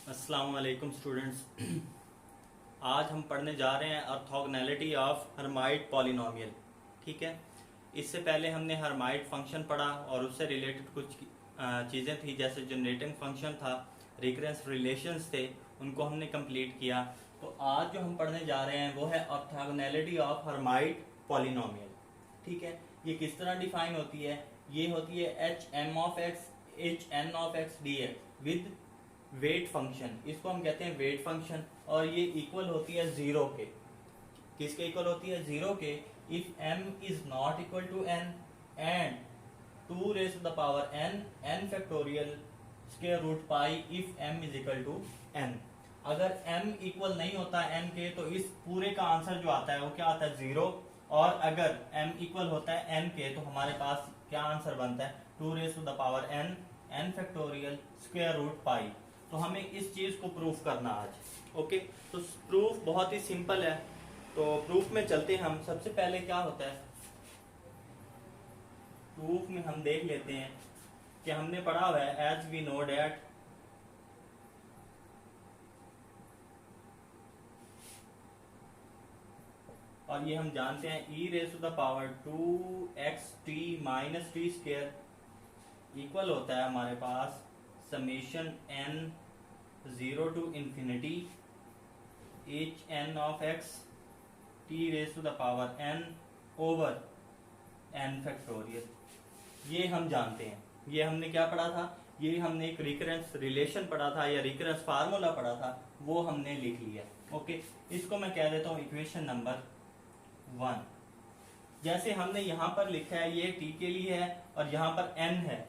अस्सलाम वालेकुम स्टूडेंट्स। आज हम पढ़ने जा रहे हैं ऑर्थोगोनैलिटी ऑफ हर्माइट पॉलिनोमियल। ठीक है, इससे पहले हमने हर्माइट फंक्शन पढ़ा और उससे रिलेटेड कुछ चीज़ें थी, जैसे जनरेटिंग फंक्शन था, रिकरेंस रिलेशंस थे, उनको हमने कंप्लीट किया। तो आज जो हम पढ़ने जा रहे हैं वो है ऑर्थोगोनैलिटी ऑफ हर्माइट पॉलिनोमियल। ठीक है, ये किस तरह डिफाइन होती है? ये होती है H M of x H N of x D X with weight function. इसको हम कहते हैं वेट फंक्शन, और ये इक्वल होती है जीरो के। किसके इक्वल होती है? जीरो के। If m is not equal to n and 2 raise to the power n n factorial square root pi if m is equal to n। अगर m इक्वल नहीं होता n के तो इस पूरे का आंसर जो आता है वो क्या आता है? जीरो। और अगर m इक्वल होता है n के तो हमारे पास क्या आंसर बनता है? 2 raise to the power n n factorial square root pi. तो हमें इस चीज को प्रूफ करना आज। ओके, तो प्रूफ बहुत ही सिंपल है। तो प्रूफ में चलते हैं हम। सबसे पहले क्या होता है प्रूफ में, हम देख लेते हैं कि हमने पढ़ा हुआ है एज वी नो डैट और ये हम जानते हैं e raise to the power 2xt minus T square equal होता है हमारे पास summation n 0 to infinity H N of x T raise to the power n over n factorial. ये हम जानते हैं। ये हमने क्या पढ़ा था? ये हमने एक रिकरेंस रिलेशन पढ़ा था या रिकरेंस फार्मूला पढ़ा था, वो हमने लिख लिया। ओके, इसको मैं कह देता हूँ इक्वेशन नंबर 1। जैसे हमने यहाँ पर लिखा है ये t के लिए है और यहाँ पर n है,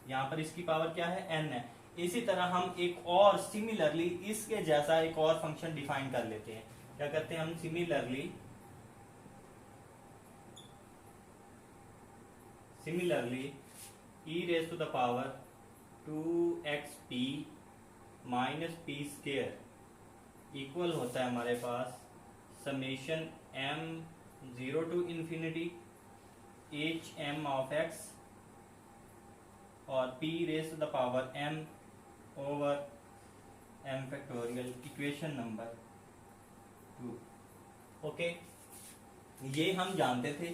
यहाँ पर इसकी पावर क्या है? n है। इसी तरह हम एक और सिमिलरली इसके जैसा एक और फंक्शन डिफाइन कर लेते हैं। क्या करते हैं हम? Similarly e raise to the power 2xp minus P square equal होता है हमारे पास summation m 0 to infinity H M of x और p raise to the power m over m factorial. Equation number 2। Okay, ये हम जानते थे।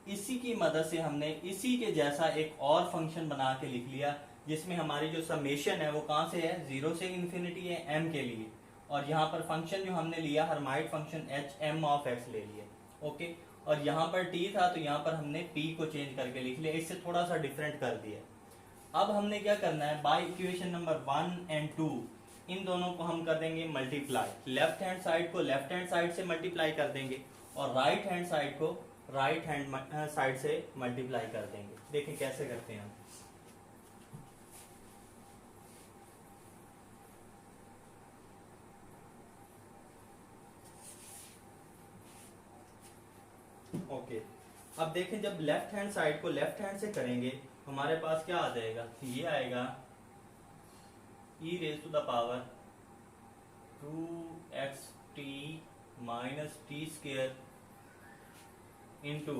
इसी की मदद से हमने इसी के जैसा एक और फंक्शन बना के लिख लिया, जिसमें हमारी जो समेशन है वो कहाँ से है? 0 से इंफिनिटी है m के लिए, और यहाँ पर फंक्शन जो हमने लिया Hermite function H M of X ले लिया। ओके, और यहाँ पर t था तो यहाँ पर हमने p को चेंज करके लिख लिया, इससे थोड़ा सा डिफरेंट कर दिया। अब हमने क्या करना है? बाय इक्वेशन नंबर 1 एंड 2 इन दोनों को हम कर देंगे मल्टीप्लाई। लेफ्ट हैंड साइड को लेफ्ट हैंड साइड से मल्टीप्लाई कर देंगे और राइट हैंड साइड को राइट हैंड साइड से मल्टीप्लाई कर देंगे। देखिए कैसे करते हैं हम। ओके, अब देखें जब लेफ्ट हैंड साइड को लेफ्ट हैंड से करेंगे हमारे पास क्या आ जाएगा? ये आएगा e raise to the power 2xt minus T square into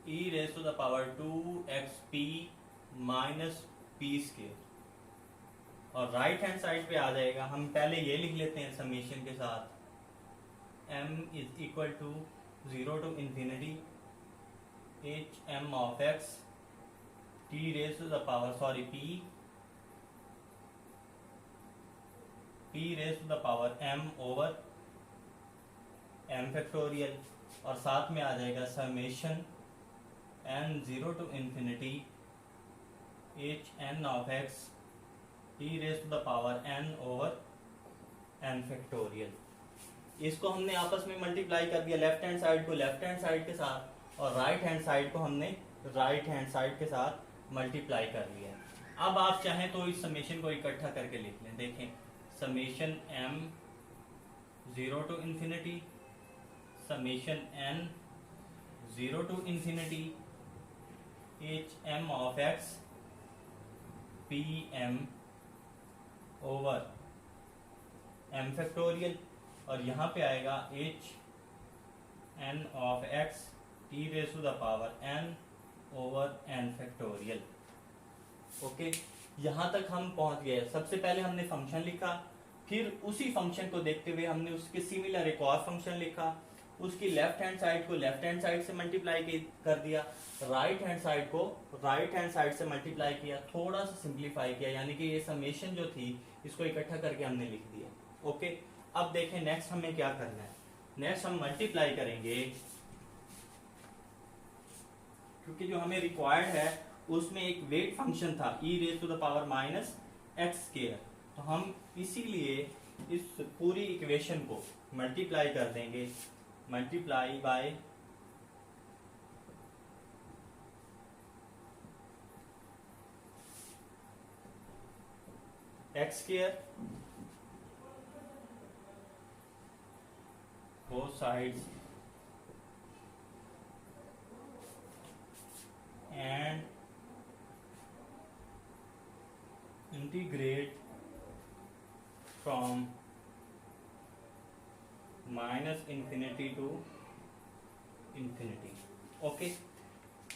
e raise to the power 2xp minus P square, और राइट हैंड साइड पे आ जाएगा। हम पहले ये लिख लेते हैं समेशन के साथ m is equal to 0 to infinity H M of x T raise to the power p raise to the power m over m factorial, और साथ में आ जाएगा summation n 0 to infinity H N of x T raise to the power n over n factorial. इसको हमने आपस में multiply कर दिया, लेफ्ट हैंड साइड को लेफ्ट हैंड साइड के साथ और राइट हैंड साइड को हमने राइट हैंड साइड के साथ मल्टीप्लाई कर लिया। अब आप चाहें तो इस समेशन को इकट्ठा करके लिख लें। देखें summation m 0 to infinity summation n 0 to infinity H M of X P M over m factorial, और यहाँ पे आएगा H N of x T raise to the power n over n factorial. Okay, यहाँ तक हम पहुंच गए। सबसे पहले हमने फंक्शन लिखा, फिर उसी फंक्शन को देखते हुए हमने उसके सिमिलर एक और फंक्शन लिखा, उसकी लेफ्ट हैंड साइड को लेफ्ट हैंड साइड से मल्टीप्लाई कर दिया, राइट हैंड साइड को राइट हैंड साइड से मल्टीप्लाई किया, थोड़ा सा सिंप्लीफाई किया, यानी कि ये समेशन जो थी इसको इकट्ठा करके हमने लिख दिया। ओके, अब देखें नेक्स्ट हमें क्या करना है। नेक्स्ट हम मल्टीप्लाई करेंगे, क्योंकि जो हमें रिक्वायर्ड है उसमें एक वेट फंक्शन था e raise to the power minus x square, तो हम इसीलिए इस पूरी इक्वेशन को मल्टीप्लाई कर देंगे, multiply by X square, both sides, and integrate from minus infinity to infinity. Okay,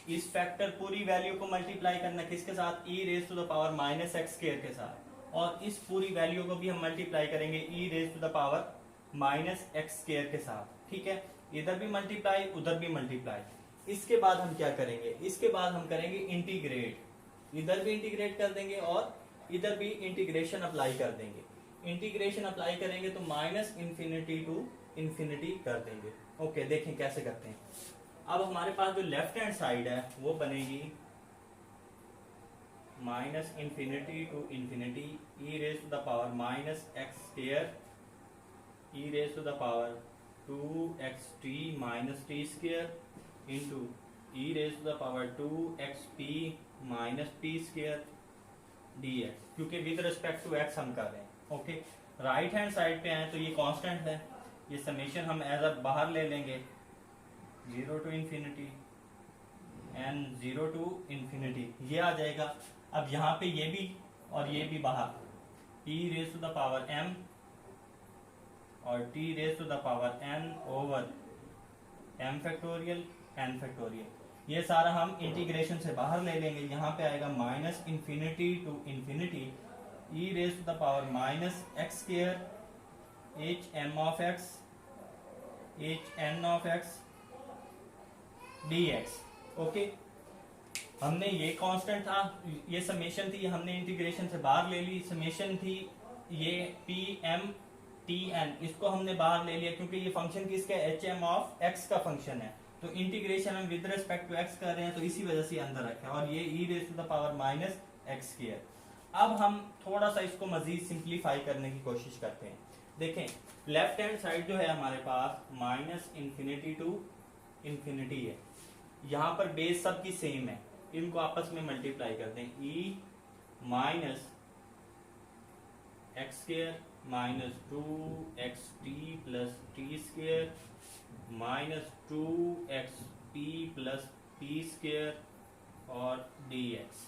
इस फैक्टर पूरी वैल्यू को मल्टीप्लाई करना किसके साथ, e raise to the power minus x square के साथ, और इस पूरी वैल्यू को भी हम मल्टीप्लाई करेंगे e raise to the power minus x square के साथ। ठीक है, इधर भी मल्टीप्लाई उधर भी मल्टीप्लाई। इसके बाद हम क्या करेंगे, इसके बाद हम करेंगे इंटीग्रेट, इधर भी इंटीग्रेट कर देंगे और इधर भी इंटीग्रेशन अप्लाई कर देंगे। इंटीग्रेशन अप्लाई करेंगे तो माइनस इंफिनिटी टू इंफिनिटी कर देंगे। ओके, देखें कैसे करते हैं। अब हमारे पास जो लेफ्ट हैंड साइड है वो बनेगी minus infinity to infinity E raise to the power minus x square E raise to the power 2xt minus T square into E raise to the power 2xp minus P square dx, क्योंकि with respect to x हम कर रहे हैं। Okay, right hand side पे आए तो ये constant है, ये समेशन हम एज अ बाहर ले लेंगे 0 to infinity and 0 to infinity, ये आ जाएगा। अब यहाँ पे ये भी और ये भी बाहर, e raise to the power m और t raise to the power n over m factorial n factorial, ये सारा हम इंटीग्रेशन से बाहर ले लेंगे। यहाँ पे आएगा minus infinity to infinity e raise to the power minus x square h m of x h n of x dx। Okay, हमने ये कांस्टेंट था, ये समेशन थी, हमने इंटीग्रेशन से बाहर ले ली। समेशन थी ये पी एम टी एन, इसको हमने बाहर ले लिया क्योंकि ये फंक्शन किसका है, एच एम ऑफ एक्स का फंक्शन है, तो इंटीग्रेशन हम विद रिस्पेक्ट टू एक्स कर रहे हैं तो इसी वजह से अंदर रखा है, और ये e raise to the power minus x square. अब हम थोड़ा सा इसको मजीद सिंप्लीफाई करने की कोशिश करते हैं। देखें, लेफ्ट हैंड साइड जो है हमारे पास माइनस इंफिनिटी टू इंफिनिटी है, यहाँ पर बेस सबकी सेम है, इनको आपस में मल्टीप्लाई कर दें, e minus x square minus 2xt plus t square minus 2xp plus p square और dx,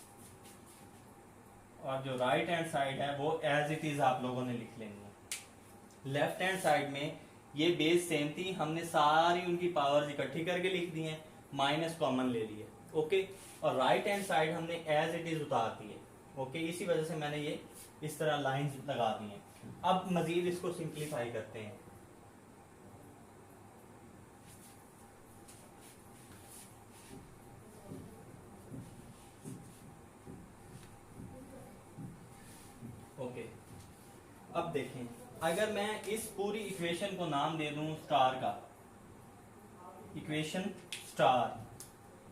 और जो राइट हैंड साइड है वो एज इट इज आप लोगों ने लिख लेनी है। लेफ्ट हैंड साइड में ये बेस सेम थी, हमने सारी उनकी पावर्स इकट्ठी करके लिख दी हैं, माइनस कॉमन ले लिए। ओके, और राइट हैंड साइड हमने एज इट इज उतार दी है। ओके, इसी वजह से मैंने ये इस तरह लाइंस लगा दी हैं। अब मजीद इसको सिंप्लीफाई करते हैं। ओके, अब देखें, अगर मैं इस पूरी इक्वेशन को नाम दे दूं स्टार का, इक्वेशन स्टार,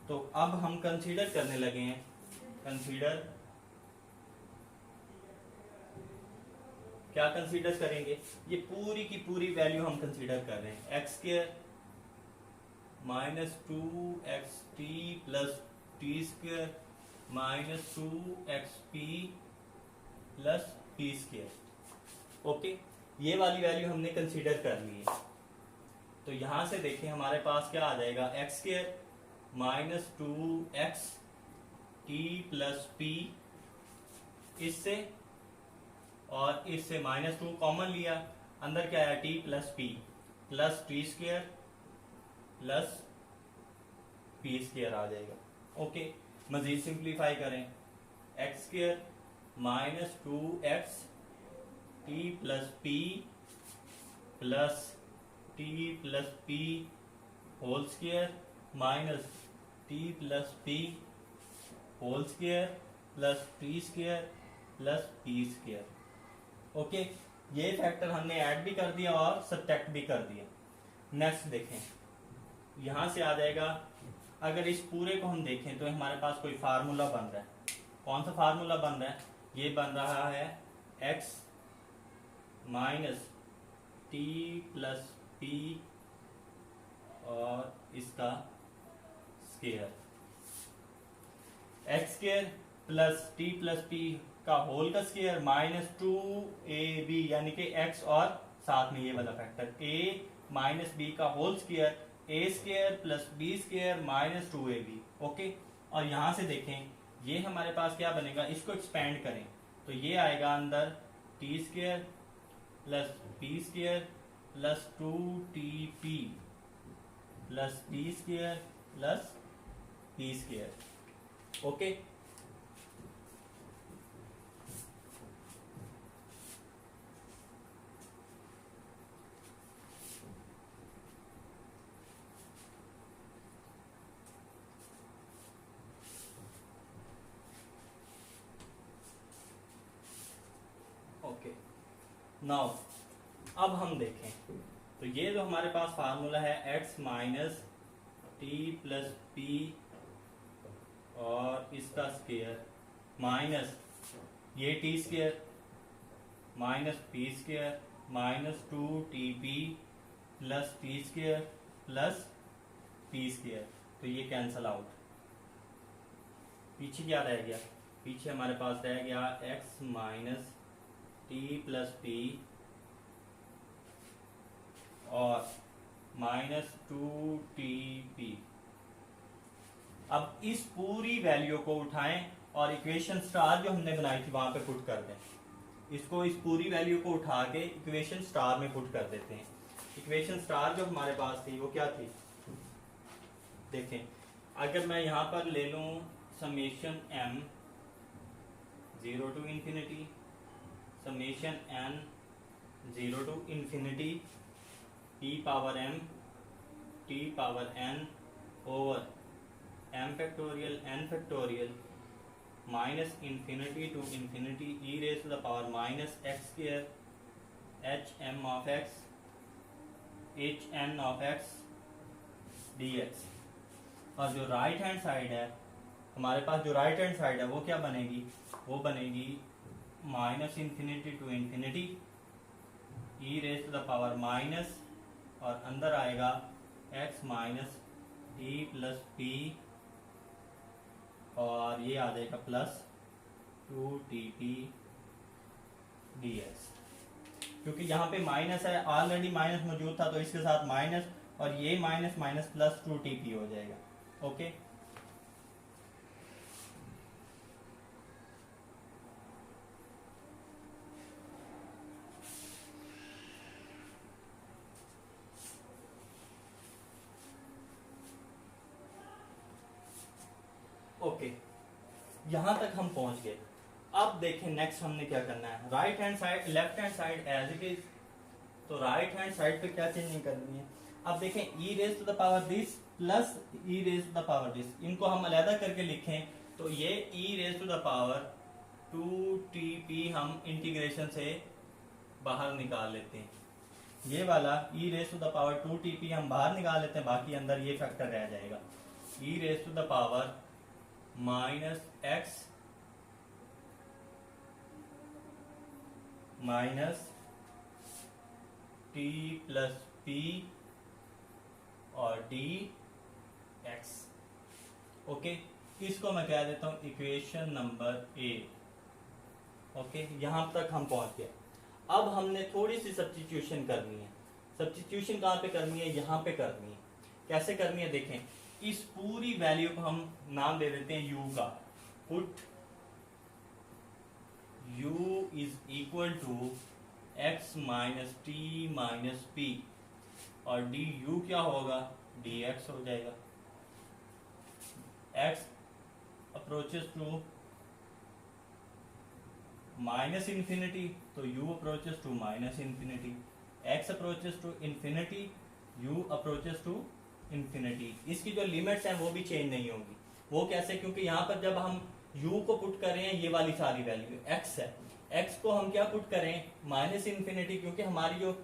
तो अब हम कंसीडर करने लगे हैं, कंसीडर क्या कंसीडर करेंगे, ये पूरी की पूरी वैल्यू हम कंसीडर कर रहे हैं, x square minus 2xt plus t square minus 2xp plus p square. Okay, ये वाली वैल्यू हमने कंसीडर कर ली है, तो यहां से देखें हमारे पास क्या आ जाएगा, x square minus 2x t plus P, इससे और इससे माइनस 2 कॉमन लिया, अंदर क्या आया t plus p plus t square plus p square आ जाएगा। ओके, मजीद सिंप्लीफाई करें, x square minus 2x t plus p plus T plus p whole square minus T plus p whole square plus t square plus p square. Okay, ये factor हमने add भी कर दिया और सब्ट्रैक्ट भी कर दिया। नेक्स्ट देखें, यहां से आ जाएगा, अगर इस पूरे को हम देखें तो हमारे पास कोई फार्मूला बन रहा है। कौन सा फार्मूला बन रहा है? ये बन रहा है x minus T plus P और इसका square, X square plus T plus P का होल का स्क्वायर माइनस 2ab, यानी कि x और साथ में ये वाला फैक्टर a माइनस बी का whole square, a square plus b square minus 2ab। Okay, और यहां से देखें ये हमारे पास क्या बनेगा, इसको एक्सपेंड करें तो ये आएगा अंदर T square plus p square plus 2tp plus p square plus p square. Okay, okay now अब हम देखें तो ये जो हमारे पास फार्मूला है x minus T plus P और इसका स्क्वायर माइनस ये T square minus P square minus 2tp plus t square plus p square, तो ये कैंसल आउट। पीछे क्या रह गया? पीछे हमारे पास रह गया x minus T plus P और माइनस 2tp। अब इस पूरी वैल्यू को उठाएं और इक्वेशन स्टार जो हमने बनाई थी वहां पे पुट कर दें। इसको इस पूरी वैल्यू को उठा के इक्वेशन स्टार में पुट कर देते हैं। इक्वेशन स्टार जो हमारे पास थी वो क्या थी? देखें, अगर मैं यहां पर ले लूं summation m 0 to infinity summation n 0 to infinity e power m t power n over m factorial n factorial minus infinity to infinity e raise to the power minus x square h m of x h n of x dx। और जो right hand side है हमारे पास, जो right hand side है वो क्या बनेगी? वो बनेगी minus infinity to infinity E raise to the power minus और अंदर आएगा x minus T plus P और ये आ जाएगा प्लस 2tp dx। क्योंकि यहाँ पे माइनस है, ऑलरेडी माइनस मौजूद था तो इसके साथ माइनस और ये माइनस माइनस प्लस 2tp हो जाएगा। ओके, ओके यहां तक हम पहुंच गए। अब देखें नेक्स्ट हमने क्या करना है। Right hand side, left hand side as it is, तो राइट हैंड साइड पे क्या चेंजिंग करनी है? अब देखें e raise to the power this plus e raise to the power this, इनको हम अलग करके लिखें तो ये e raise to the power 2tp हम इंटीग्रेशन से बाहर निकाल लेते हैं। ये वाला e raise to the power 2tp हम बाहर निकाल लेते हैं, बाकी अंदर ये फैक्टर रह जाएगा e raise to the power minus x minus T plus P और डी एक्स। ओके, इसको मैं कह देता हूं इक्वेशन नंबर ए। ओके, यहां तक हम पहुंच गए। अब हमने थोड़ी सी सब्स्टिट्यूशन करनी है। सब्स्टिट्यूशन कहां पे करनी है? यहां पे करनी है। कैसे करनी है देखें, इस पूरी वैल्यू को हम नाम दे देते हैं u का। Put u is equal to x minus t minus p और du क्या होगा? dx हो जाएगा। x approaches to minus infinity तो u approaches to minus infinity, x approaches to infinity, u approaches to infinity. इसकी जो limits हैं वो भी चेंज नहीं होगी। वो कैसे? क्योंकि यहाँ पर जब हम u को पुट कर रहे हैं, ये वाली सारी वैल्यू x है, x को हम क्या पुट करें? माइनस इन्फिनिटी, क्योंकि हमारी जो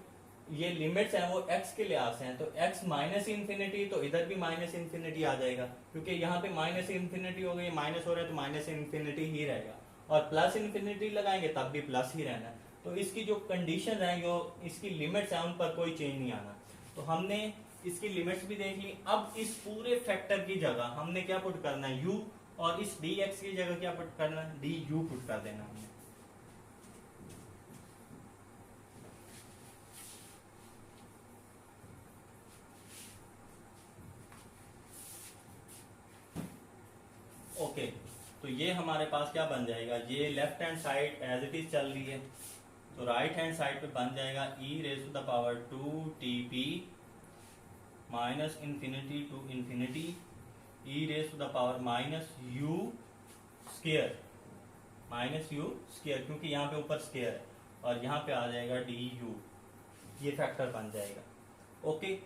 ये लिमिट्स हैं वो x के लिहाज से हैं, तो x माइनस इन्फिनिटी, तो इधर भी माइनस इन्फिनिटी आ जाएगा, क्योंकि यहाँ पे माइनस इन्फिनिटी हो गई, माइनस हो रहा है तो माइनस इन्फिनिटी ही रहेगा, और प्लस इन्फिनिटी लगाएंगे तब भी प्लस ही रहना है। तो इसकी जो कंडीशन है, जो इसकी लिमिट्स हैं, उन पर कोई चेंज नहीं आना। तो हमने इसकी लिमिट्स भी देख ली। अब इस पूरे फैक्टर की जगह हमने क्या पुट करना है? u, और इस dx की जगह क्या पुट करना है? du पुट कर देना हमने। ओके, तो ये हमारे पास क्या बन जाएगा? ये left hand side as it is चल रही है, तो राइट हैंड साइड पे बन जाएगा e raise to the power 2tp minus infinity to infinity e raise to the power minus u square, minus u square, क्योंकि यहाँ पे ऊपर स्क्वायर है, और यहाँ पे आ जाएगा du, ये फैक्टर बन जाएगा। ओके,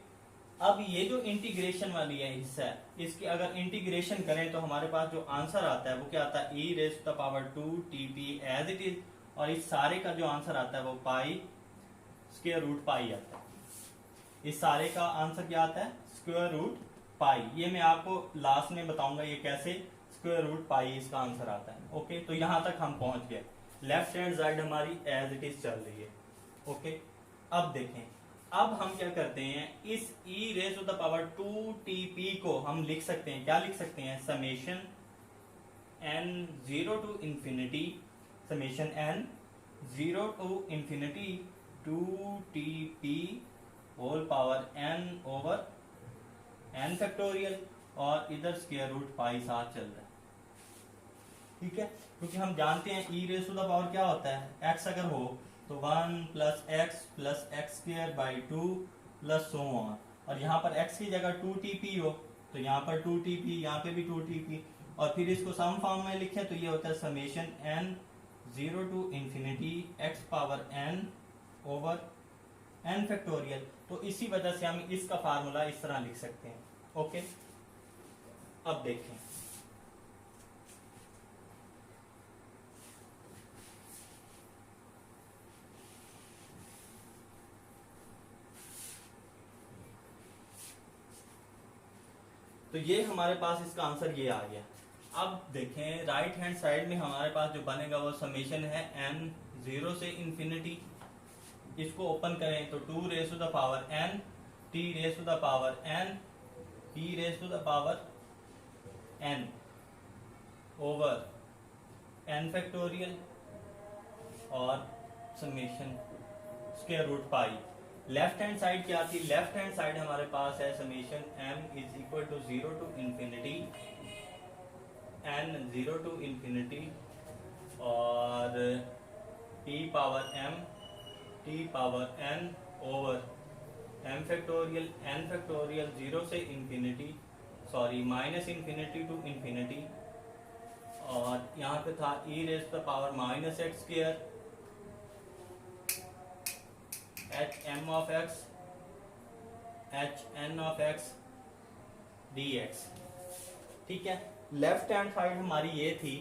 अब ये जो इंटीग्रेशन वाली है हिस्सा है, इसकी अगर इंटीग्रेशन करें तो हमारे पास जो आंसर आता है वो क्या आता है? e raise to the power 2tp as it is, और इस सारे का जो आंसर आता है वो पाई स्क्वायर रूट पाई आता है। इस सारे का आंसर क्या आता है? Square root pi. ये मैं आपको लास्ट में बताऊंगा ये कैसे स्क्वायर रूट पाई इसका आंसर आता है। ओके, तो यहां तक हम पहुंच गए। लेफ्ट हैंड साइड हमारी एज इट इज चल रही है। ओके, अब देखें, अब हम क्या करते हैं? इस e raise to the power 2tp को हम लिख सकते हैं, क्या लिख सकते हैं? Summation n 0 to infinity, summation n 0 to infinity 2tp whole power n over n factorial, और इधर स्क्वायर रूट पाई साथ चल रहा है। ठीक है, क्योंकि हम जानते हैं e raise to the power क्या होता है? x अगर हो तो 1 plus x square by 2 plus so on, और यहाँ पर x की जगह 2tp हो तो यहाँ पर 2tp, यहाँ पे भी 2tp, और फिर इसको सम फॉर्म में लिखें तो ये होता है summation n 0 to infinity x power n over n factorial. तो इसी वजह से हम इसका फार्मूला इस तरह लिख सकते हैं। ओके, अब देखें, तो ये हमारे पास इसका आंसर ये आ गया। अब देखें, राइट हैंड साइड में हमारे पास जो बनेगा वो समेशन है n 0 से इंफिनिटी, इसको ओपन करें तो 2 raise to the power n t raise to the power n p raise to the power n over n factorial, और summation square root pi. Left hand side क्या थी? Left hand side हमारे पास है summation m is equal to 0 to infinity n 0 to infinity और t power n over m factorial 0 से infinity, sorry minus infinity to infinity, और यहाँ पे था e raise to the power minus x square h M of x H N of x D x. ठीक है, left hand side हमारी ये थी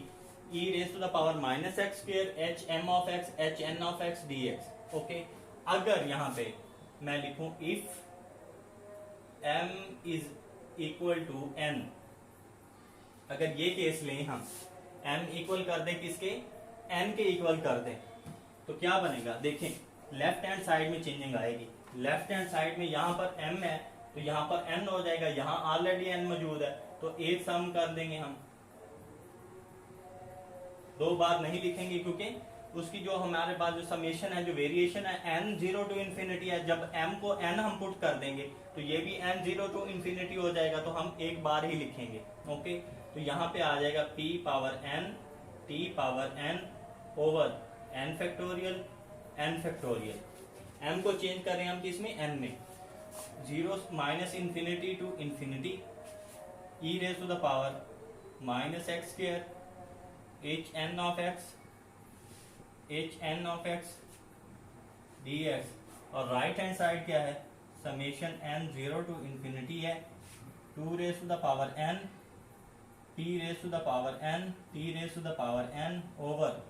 e raise to the power minus x square h M of x H N of x D x. Okay, अगर यहाँ पे मैं लिखूं if m is equal to n, अगर ये केस लें हम, m इक्वल कर दें किसके? n के इक्वल कर दें, तो क्या बनेगा? देखें, लेफ्ट हैंड साइड में चेंजिंग आएगी। लेफ्ट हैंड साइड में यहाँ पर m है तो यहाँ पर n हो जाएगा, यहाँ ऑलरेडी n मौजूद है तो एक सम कर देंगे हम, दो बार नहीं लिखेंगे, क्योंकि उसकी जो हमारे पास जो समेशन है, जो वेरिएशन है n 0 टू इंफिनिटी है, जब m को n हम पुट कर देंगे तो ये भी n 0 टू इंफिनिटी हो जाएगा, तो हम एक बार ही लिखेंगे। ओके, तो यहाँ पे आ जाएगा p power n t power n over n factorial, m को चेंज करें हम किसमें? n में, 0 minus infinity to infinity e raise to the power minus x square h N of x H N of x D x, और right hand side क्या है, summation n zero to infinity है, two raise to the power n t raise to the power n t raise to the power n over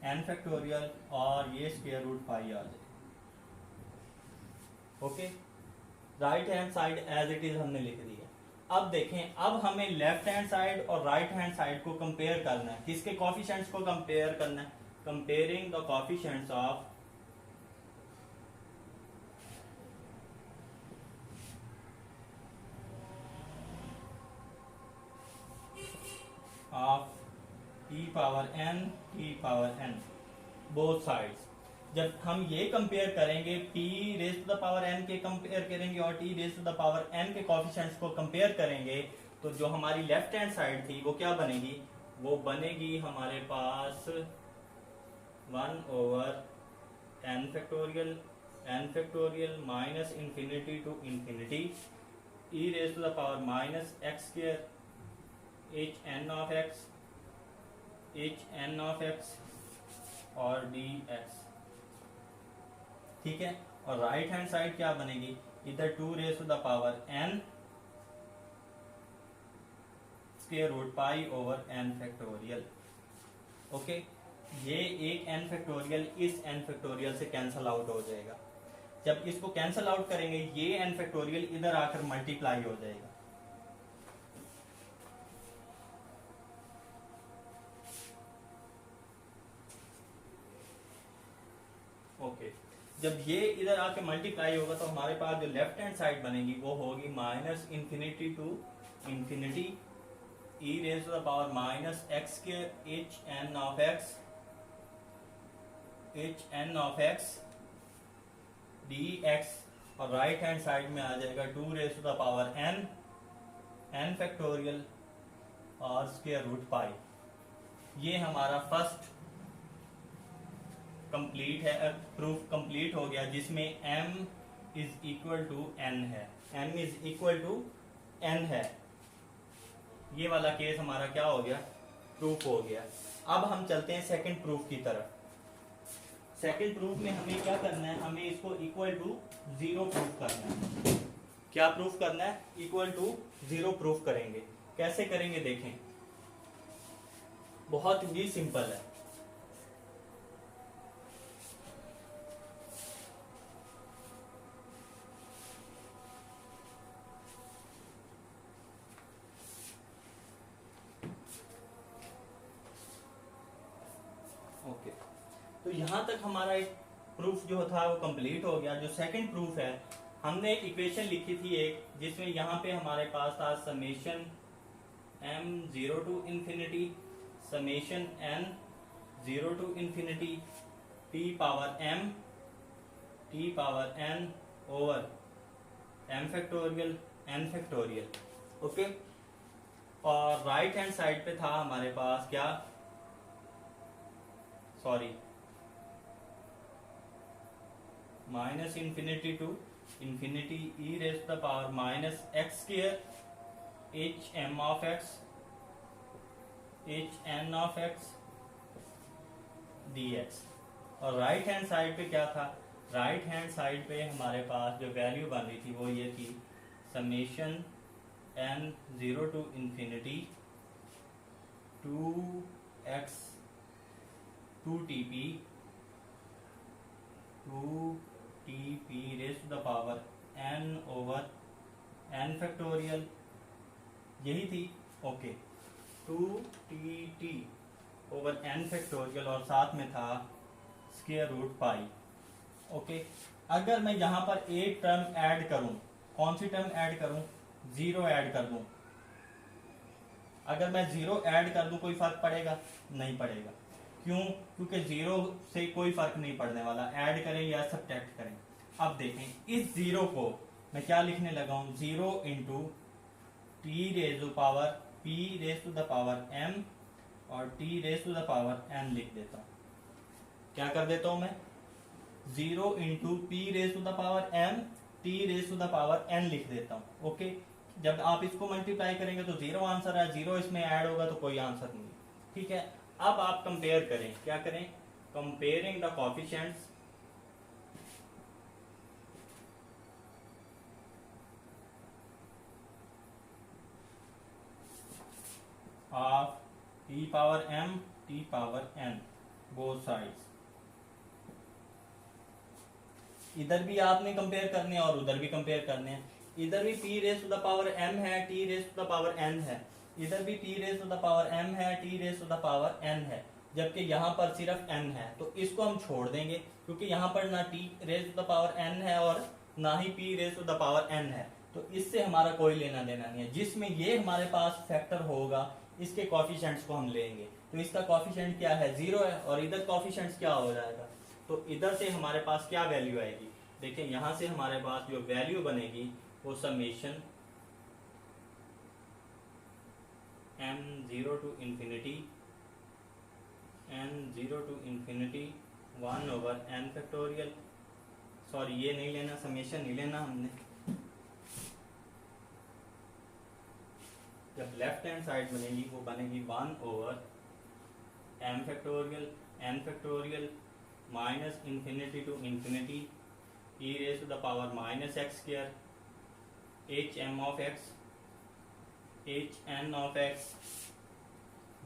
n factorial, और ये square root pi आ जाए। Okay, right hand side as it is हमने लिख दिया। अब देखें, अब हमें लेफ्ट हैंड साइड और राइट हैंड साइड को कंपेयर करना है। किसके कोफिशिएंट्स को कंपेयर करना है, comparing the coefficients of t power n both sides. जब हम ये कंपेयर करेंगे, p raise to the power n के कंपेयर करेंगे और t raise to the power n के कोफिशिएंट्स को कंपेयर करेंगे, तो जो हमारी लेफ्ट हैंड साइड थी वो क्या बनेगी, वो बनेगी हमारे पास 1 over n factorial minus infinity to infinity e raise to the power minus x square h N of x और डी एक्स। ठीक है, और राइट हैंड साइड क्या बनेगी, इधर 2 raise to the power n square root pi over n factorial. Okay, ये एक n factorial इस n फैक्टोरियल से कैंसल आउट हो जाएगा। जब इसको कैंसल आउट करेंगे, ये n फैक्टोरियल इधर आकर मल्टीप्लाई हो जाएगा। ओके, जब ये इधर आके मल्टीप्लाई होगा तो हमारे पास जो लेफ्ट हैंड साइड बनेगी वो होगी minus infinity to infinity E raise to the power minus x square h N of x D x, और राइट हैंड साइड में आ जाएगा 2 raise to the power n factorial और स्क्वायर रूट पाई। ये हमारा फर्स्ट कंप्लीट है, proof complete हो गया, जिसमें m is equal to n है, m is equal to n है। ये वाला केस हमारा क्या हो गया, प्रूफ हो गया। अब हम चलते हैं सेकंड प्रूफ की तरफ। सेकंड प्रूफ में हमें क्या करना है, हमें इसको इक्वल टू 0 प्रूफ करना है। क्या प्रूफ करना है, इक्वल टू 0 प्रूफ करेंगे। कैसे करेंगे देखें, बहुत ही सिंपल है। ओके, तो यहां तक हमारा एक प्रूफ जो था वो कंप्लीट हो गया। जो सेकंड प्रूफ है, हमने एक इक्वेशन लिखी थी एक, जिसमें यहाँ पे हमारे पास था summation m zero to infinity summation n zero to infinity t power n over m factorial n factorial. Okay, और राइट हैंड साइड पे था हमारे पास क्या, sorry, minus infinity to infinity E raise to the power minus x square h M of x H N of x D x. और right hand side पे क्या था, राइट हैंड साइड पे हमारे पास जो वैल्यू बन रही थी वो ये थी summation n zero to infinity 2x 2tp raise to the power n over n factorial, यही थी। Okay, 2tt over n factorial और साथ में था स्क्वायर रूट पाई। ओके, अगर मैं यहाँ पर एक टर्म ऐड करूं, कौन सी टर्म ऐड करूं, 0 ऐड कर दूं। अगर मैं 0 ऐड कर दूं कोई फर्क पड़ेगा, नहीं पड़ेगा। क्यों, क्योंकि 0 से कोई फर्क नहीं पड़ने वाला, ऐड करें या सब्ट्रैक्ट करें। अब देखें, इस 0 को मैं क्या लिखने लगा हूं, 0 into t raise to power p raise to the power m और t raise to the power n लिख देता हूं। क्या कर देता हूं मैं, 0 into p raise to the power m t raise to the power n लिख देता हूं। ओके, जब आप इसको मल्टीप्लाई करेंगे तो 0 आंसर है, 0 इसमें ऐड होगा तो कोई आंसर नहीं। ठीक है, अब आप कंपेयर करें, क्या करें, comparing the coefficients of t power m t power n both sides। इधर भी आपने कंपेयर करने हैं और उधर भी कंपेयर करने हैं। इधर भी p raise to the power m है, t raise to the power n है, इधर भी p raise to the power m है, t raise to the power n है, जबकि यहाँ पर सिर्फ n है। तो इसको हम छोड़ देंगे क्योंकि यहाँ पर ना t raise to the power n है और ना ही p raise to the power n है, तो इससे हमारा कोई लेना देना नहीं है। जिसमें ये हमारे पास फैक्टर होगा इसके कॉफिशिएंट्स को हम लेंगे, तो इसका कॉफिशिएंट क्या है, 0 है, और इधर कॉफिशिएंट्स क्या हो जाएगा, तो इधर से हमारे पास क्या वैल्यू आएगी, देखिए यहां से हमारे पास जो वैल्यू बनेगी वो summation m0 to infinity n0 to infinity 1 over n factorial, sorry ये नहीं लेना, समेशन नहीं लेना हमने, जब लेफ्ट हैंड साइड बनेगी वो बनेगी 1 over m factorial n factorial minus infinity to infinity e raise to the power minus x square h m of x h n of x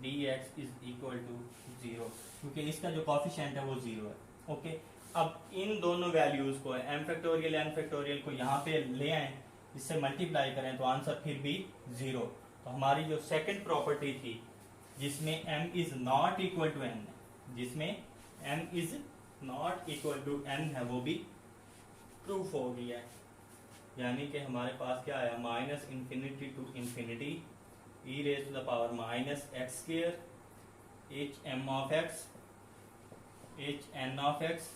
dx is equal to 0, क्योंकि इसका जो coefficient है वो 0 है। Okay, अब इन दोनों values को m factorial n factorial को यहाँ पे ले आए, इससे मल्टीप्लाई करें तो आंसर फिर भी 0। तो हमारी जो सेकंड प्रॉपर्टी थी जिसमें m is not equal to n है, जिसमें m is not equal to n है, वो भी प्रूफ हो गया है। यानी कि हमारे पास क्या है, minus infinity to infinity e raise to the power minus x square h m of x h n of x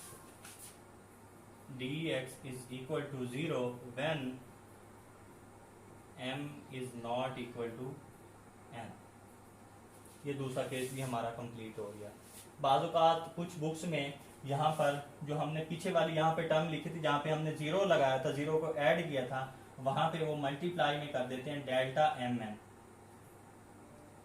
dx is equal to 0 when m is not equal to n। ये दूसरा case भी हमारा complete हो गया। बाज़ औक़ात कुछ books में यहाँ पर जो हमने पीछे वाली यहाँ पे टर्म लिखी थी जहाँ पे हमने 0 लगाया था, 0 को ऐड किया था, वहां पे वो मल्टीप्लाई में कर देते हैं delta m n,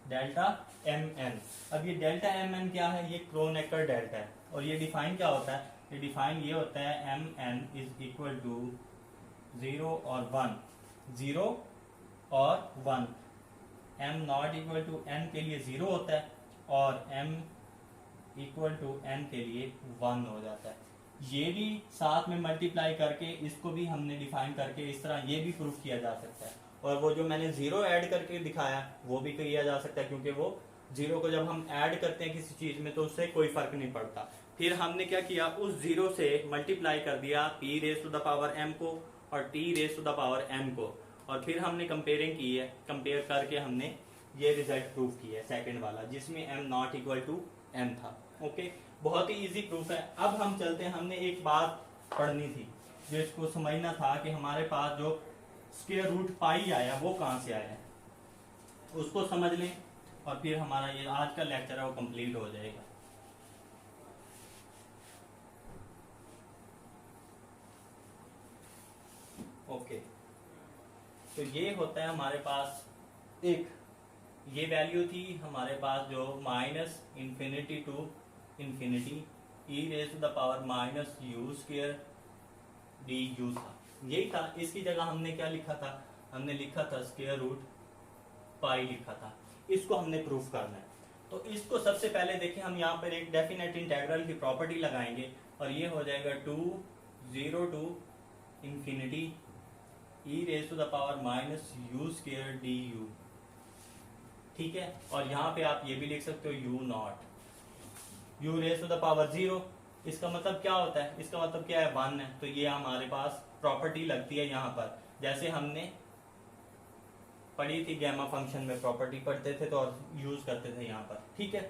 delta m n. अब ये डेल्टा एम एन क्या है, ये क्रोनेकर डेल्टा है, और ये डिफाइन क्या होता है, ये डिफाइन ये होता है m n is equal to 0 और 1, 0 और 1, m not equal to n के लिए 0 होता है और m इक्वल टू n के लिए 1 हो जाता है। ये भी साथ में मल्टीप्लाई करके इसको भी हमने डिफाइन करके इस तरह ये भी प्रूफ किया जा सकता है, और वो जो मैंने 0 ऐड करके दिखाया वो भी किया जा सकता है, क्योंकि वो 0 को जब हम ऐड करते हैं किसी चीज में तो उससे कोई फर्क नहीं पड़ता। फिर हमने क्या किया, उस 0 से मल्टीप्लाई कर दिया p raise to the power m को और t raise to the power n को, और फिर हमने कंपेयरिंग की है, कंपेयर करके हमने ये रिजल्ट प्रूफ किया है सेकंड वाला, जिसमें m not equal to n था। ओके, बहुत ही इजी प्रूफ है। अब हम चलते हैं, हमने एक बात पढ़नी थी जो इसको समझना था कि हमारे पास जो स्क्वायर रूट पाई आया वो कहाँ से आया है, उसको समझ लें और फिर हमारा ये आज का लेक्चर है वो कंप्लीट हो जाएगा। ओके, तो ये होता है हमारे पास, एक ये वैल्यू थी हमारे पास जो minus infinity to infinity e raise to the power minus u square d u था, यही था। इसकी जगह हमने क्या लिखा था, हमने लिखा था स्क्वायर रूट पाई लिखा था। इसको हमने प्रूफ करना है, तो इसको सबसे पहले देखिए हम यहाँ पर एक डेफिनेट इंटेग्रल की प्रॉपर्टी लगाएंगे और ये हो जाएगा 0 to infinity e raise to the power minus u square d u, ठीक है। और यहाँ पे आप ये भी लिख सकते हो u naught u raise to the power 0, इसका मतलब क्या होता है, इसका मतलब क्या है 1 है, तो ये हमारे पास प्रॉपर्टी लगती है यहाँ पर, जैसे हमने पढ़ी थी गैमा फंक्शन में प्रॉपर्टी पढ़ते थे तो और यूज करते थे यहाँ पर, ठीक है।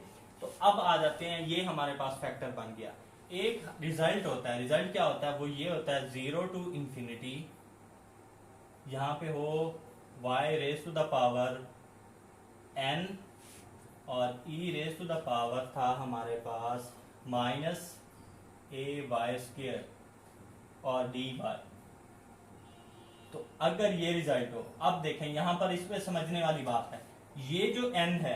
तो अब आ जाते हैं, ये हमारे पास फैक्टर बन गया। एक रिजल्ट होता है, रिजल्ट क्या होता है, वो ये होता है 0 टू इंफिनिटी, यहाँ पे हो y raise to the power n और e raise to the power था हमारे पास माइनस a वाई स्क्वेयर और dy। तो अगर ये रिजल्ट हो, अब देखें यहां पर इसमें समझने वाली बात है, ये जो n है,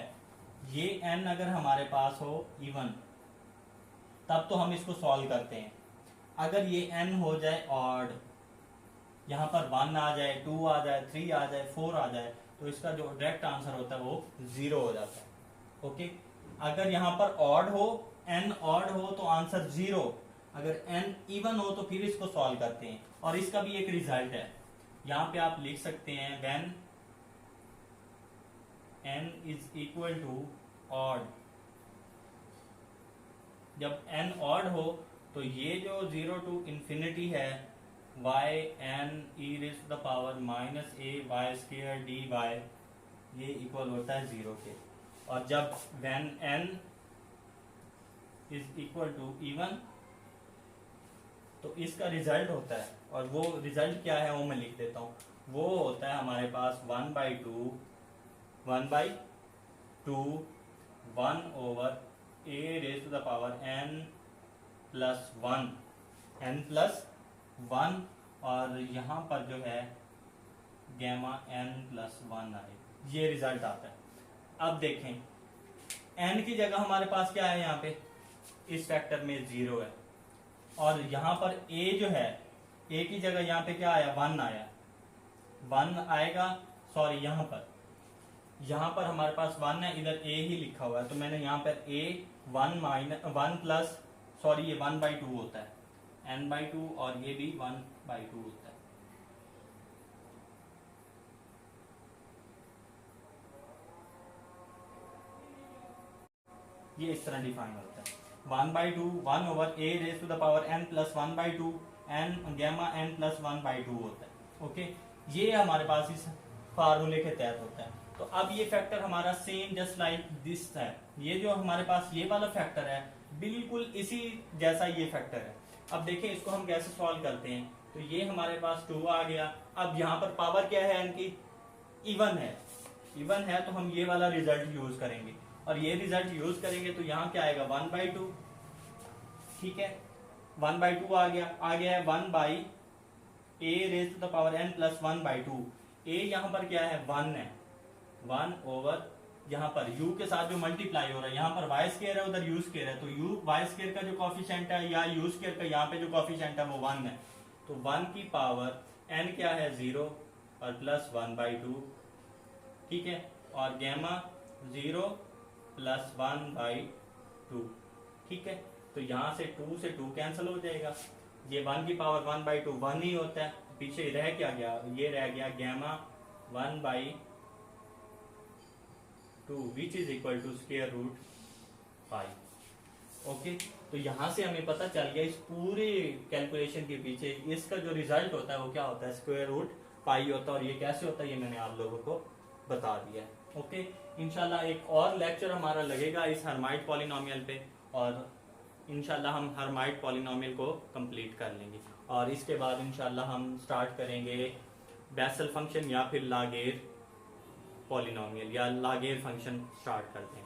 ये n अगर हमारे पास हो इवन, तब तो हम इसको सॉल्व करते हैं। अगर ये n हो जाए ऑड, यहाँ पर 1 आ जाए, 2 आ जाए, 3 आ जाए, 4 आ जाए, तो इसका जो डायरेक्ट आंसर होता है वो 0 हो जाता है। ओके, अगर यहाँ पर ऑड हो, n ऑड हो तो आंसर 0, अगर n इवन हो तो फिर इसको सॉल्व करते हैं। और इसका भी एक रिजल्ट है, यहाँ पे आप लिख सकते हैं when n is equal to odd, जब n ऑड हो तो ये जो 0 टू इंफिनिटी है y n e raise to the power minus a y square dy, ये इक्वल होता है 0 के। और जब when n is equal to even, तो इसका रिजल्ट होता है, और वो रिजल्ट क्या है वो मैं लिख देता हूँ। वो होता है हमारे पास 1/2 1 over a raise to the power n plus 1, और यहाँ पर जो है गैमा n प्लस 1 आए, ये रिजल्ट आता है। अब देखें n की जगह हमारे पास क्या है, यहाँ पे इस फैक्टर में 0 है, और यहाँ पर a जो है, a की जगह यहाँ पे क्या आया, 1 आया, 1 आएगा, सॉरी यहाँ पर हमारे पास 1 है, इधर a ही लिखा हुआ है, तो मैंने यहाँ पर a 1 प्लस, सॉरी ये 1/2 होता है, n/2, और ये भी 1/2 होता है। ये इस तरह डिफाइन होता है 1/2 1 over a raise to the power n plus 1/2 n gamma n plus 1/2 होता है। ओके, ये हमारे पास इस फार्मूले के तहत होता है। तो अब ये फैक्टर हमारा सेम जस्ट लाइक दिस है, ये जो हमारे पास ये वाला फैक्टर है बिल्कुल इसी जैसा ये फैक्टर है। अब देखें इसको हम कैसे सॉल्व करते हैं। तो ये हमारे पास 2 आ गया, अब यहाँ पर पावर क्या है इनकी, इवन है, तो हम ये वाला रिजल्ट यूज करेंगे, और ये रिजल्ट यूज करेंगे तो यहाँ क्या आएगा 1/2, ठीक है, 1/2 आ गया है 1/a raise to the power n plus 1/2, a यहाँ पर क्या है 1 है, 1 ओवर यहाँ पर u के साथ जो मल्टीप्लाई हो रहा है, यहाँ पर y स्क्वायर है, उधर u स्क्वायर है, तो y स्क्वायर का जो कॉफिशिएंट है या u स्क्वायर का यहाँ पे जो कॉफिशिएंट है वो 1 है, तो 1 की पावर n क्या है 0 और प्लस 1/2, ठीक है, और गैमा 0 प्लस 1/2, ठीक है, तो यहाँ से 2 से 2 कैंसिल हो जाएगा, ये 1 की पावर 1/2 1 ही होता है, पीछे रह क्या गया, ये रह गया gamma 1/2 which is equal to square root 5। Okay, तो यहाँ से हमें पता चल गया इस पूरे कैलकुलेशन के पीछे इसका जो रिजल्ट होता है वो क्या होता है, स्क्वायर रूट पाई होता है, और ये कैसे होता है ये मैंने आप लोगों को बता दिया है। ओके, इंशाल्लाह एक और लेक्चर हमारा लगेगा इस हर्माइट पॉलिनोमियल पे, और इंशाल्लाह हम हर्माइट पॉलिनोमियल को कंप्लीट कर लेंगे, और इसके बाद इंशाल्लाह हम स्टार्ट करेंगे बेसल फंक्शन या फिर लागेर पॉलिनोमियल या लागेर फंक्शन स्टार्ट कर देंगे।